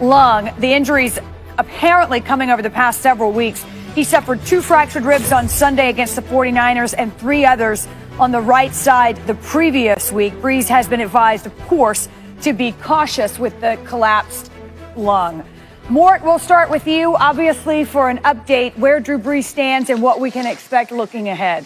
lung. The injuries apparently coming over the past several weeks. He suffered 2 fractured ribs on Sunday against the 49ers and 3 others on the right side the previous week. Brees has been advised, of course, to be cautious with the collapsed lung. Mort, we'll start with you, obviously, for an update where Drew Brees stands and what we can expect looking ahead.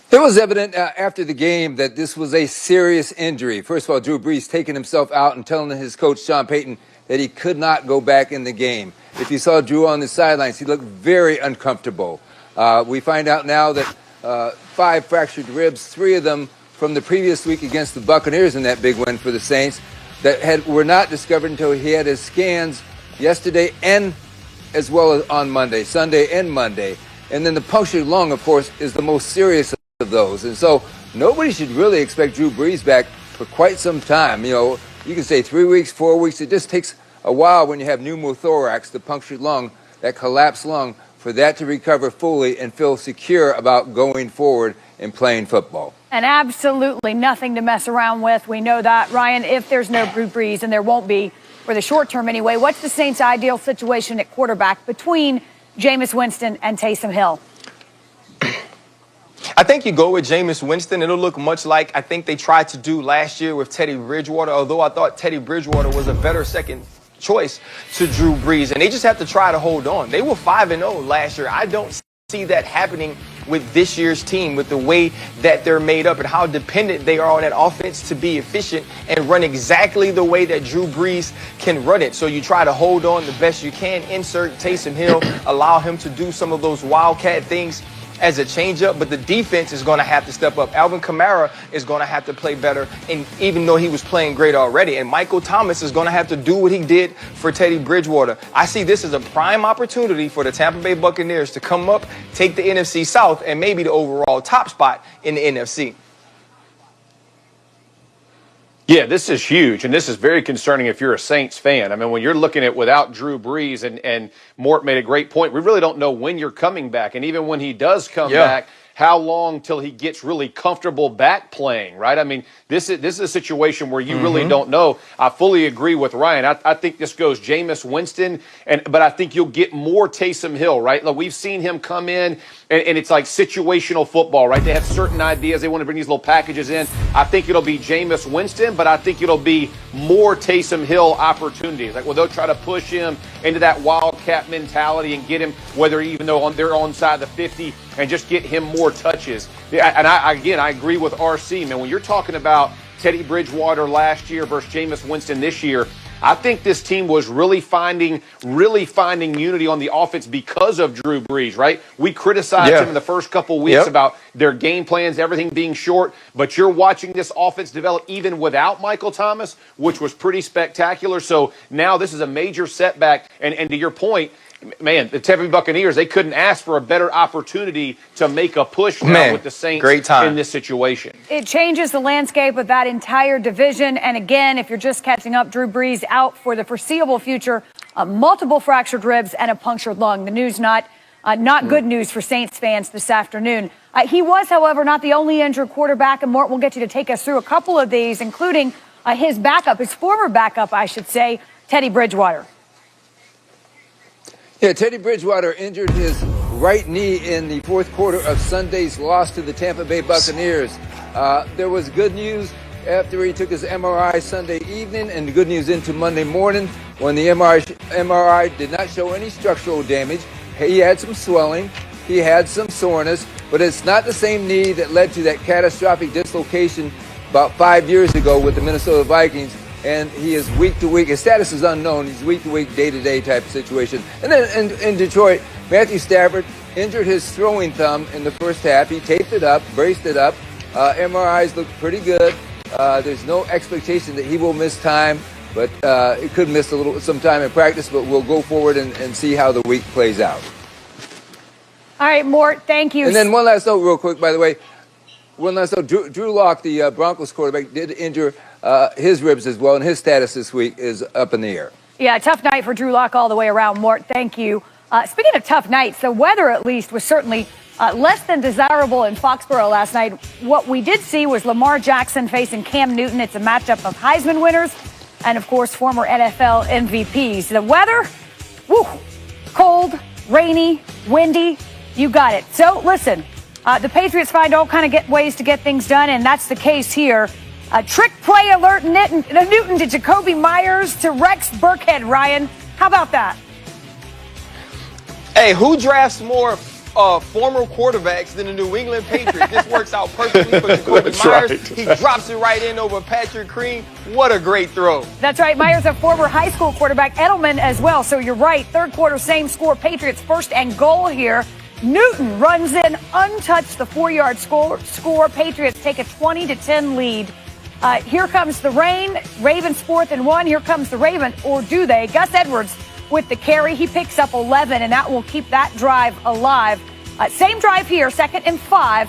It was evident after the game that this was a serious injury. First of all, Drew Brees taking himself out and telling his coach, Sean Payton, that he could not go back in the game. If you saw Drew on the sidelines, he looked very uncomfortable. We find out now that 5 fractured ribs, 3 of them from the previous week against the Buccaneers in that big win for the Saints, that were not discovered until he had his scans yesterday and as well as on Monday, Sunday and Monday. And then the punctured lung, of course, is the most serious of those. And so nobody should really expect Drew Brees back for quite some time. You know, you can say 3 weeks, 4 weeks. It just takes a while when you have pneumothorax, the punctured lung, that collapsed lung, for that to recover fully and feel secure about going forward and playing football. And absolutely nothing to mess around with. We know that. Ryan, if there's no Drew Brees, and there won't be for the short term anyway, what's the Saints' ideal situation at quarterback between Jameis Winston and Taysom Hill? I think you go with Jameis Winston. It'll look much like I think they tried to do last year with Teddy Bridgewater, although I thought Teddy Bridgewater was a better second choice to Drew Brees. And they just have to try to hold on. They were 5-0 last year. I don't see that happening with this year's team, with the way that they're made up and how dependent they are on that offense to be efficient and run exactly the way that Drew Brees can run it. So you try to hold on the best you can, insert Taysom Hill, allow him to do some of those wildcat things as a changeup, but the defense is going to have to step up. Alvin Kamara is going to have to play better, and even though he was playing great already, and Michael Thomas is going to have to do what he did for Teddy Bridgewater. I see this as a prime opportunity for the Tampa Bay Buccaneers to come up, take the NFC South, and maybe the overall top spot in the NFC. Yeah, this is huge, and this is very concerning if you're a Saints fan. I mean, when you're looking at without Drew Brees, and Mort made a great point, we really don't know when you're coming back. And even when he does come back, how long till he gets really comfortable back playing, right? I mean, this is a situation where you really don't know. I fully agree with Ryan. I think this goes Jameis Winston, but I think you'll get more Taysom Hill, right? Like, we've seen him come in, and it's like situational football, right? They have certain ideas. They want to bring these little packages in. I think it'll be Jameis Winston, but I think it'll be more Taysom Hill opportunities. Like, well, they'll try to push him into that wildcat mentality and get him, whether even though they're onside the 50, and just get him more touches. And I agree with RC, man. When you're talking about Teddy Bridgewater last year versus Jameis Winston this year, I think this team was really finding unity on the offense because of Drew Brees, right? We criticized him in the first couple weeks about their game plans, everything being short, but you're watching this offense develop even without Michael Thomas, which was pretty spectacular. So now this is a major setback, and to your point, man, the Tampa Bay Buccaneers, they couldn't ask for a better opportunity to make a push now with the Saints in this situation. It changes the landscape of that entire division. And again, if you're just catching up, Drew Brees out for the foreseeable future, multiple fractured ribs and a punctured lung. The news not good news for Saints fans this afternoon. He was, however, not the only injured quarterback, and Mort will get you to take us through a couple of these, including his backup, his former backup, I should say, Teddy Bridgewater. Yeah, Teddy Bridgewater injured his right knee in the fourth quarter of Sunday's loss to the Tampa Bay Buccaneers. There was good news after he took his MRI Sunday evening, and good news into Monday morning when the MRI did not show any structural damage. He had some swelling, he had some soreness, but it's not the same knee that led to that catastrophic dislocation about 5 years ago with the Minnesota Vikings. And he is week to week. His status is unknown. He's week to week, day to day type of situation. And then in Detroit, Matthew Stafford injured his throwing thumb in the first half. He taped it up, braced it up. MRIs look pretty good. There's no expectation that he will miss time, but he could miss some time in practice. But we'll go forward and see how the week plays out. All right, Mort, thank you. And then one last note, real quick, by the way. One last note, Drew Lock, the Broncos quarterback, did injure his ribs as well, and his status this week is up in the air. Yeah, tough night for Drew Lock all the way around. Mort, thank you. Speaking of tough nights, the weather at least was certainly less than desirable in Foxborough last night. What we did see was Lamar Jackson facing Cam Newton. It's a matchup of Heisman winners and, of course, former NFL MVPs. The weather, woo, cold, rainy, windy, you got it. So, listen, the Patriots find all kind of ways to get things done, and that's the case here. Trick play alert Newton to Jacoby Myers to Rex Burkhead, Ryan. How about that? Hey, who drafts more former quarterbacks than the New England Patriots? This works out perfectly for Jacoby Myers. Right. He drops it right in over Patrick Cream. What a great throw. That's right. Myers, a former high school quarterback, Edelman as well. So you're right. Third quarter, same score. Patriots first and goal here. Newton runs in untouched, the 4-yard score. Patriots take a 20-10 lead. Here comes the rain. Ravens 4th and 1. Here comes the Raven, or do they? Gus Edwards with the carry. He picks up 11, and that will keep that drive alive. Same drive here, 2nd and 5.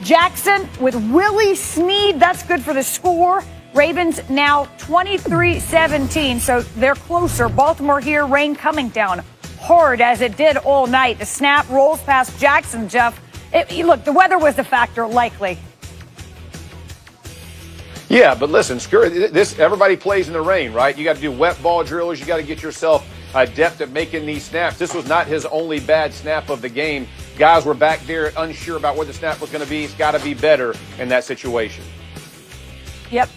Jackson with Willie Snead. That's good for the score. Ravens now 23-17, so they're closer. Baltimore here, rain coming down hard as it did all night. The snap rolls past Jackson, Jeff. Look, the weather was the factor, likely. Yeah, but listen, everybody plays in the rain, right? You got to do wet ball drills. You got to get yourself adept at making these snaps. This was not his only bad snap of the game. Guys were back there unsure about where the snap was going to be. It's got to be better in that situation. Yep.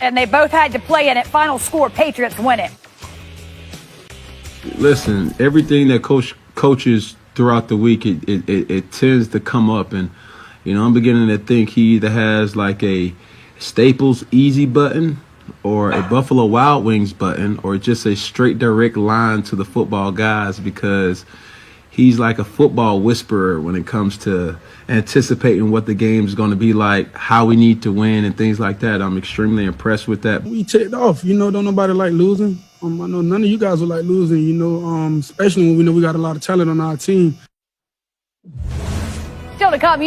And they both had to play in it. Final score, Patriots win it. Listen, everything that coaches throughout the week, it tends to come up. And, I'm beginning to think he either has like a Staples Easy button or a Buffalo Wild Wings button or just a straight direct line to the football guys, because he's like a football whisperer when it comes to anticipating what the game is going to be like, how we need to win and things like that. I'm extremely impressed with that. We ticked off, don't nobody like losing. I know none of you guys will like losing, especially when we know we got a lot of talent on our team. Still to come,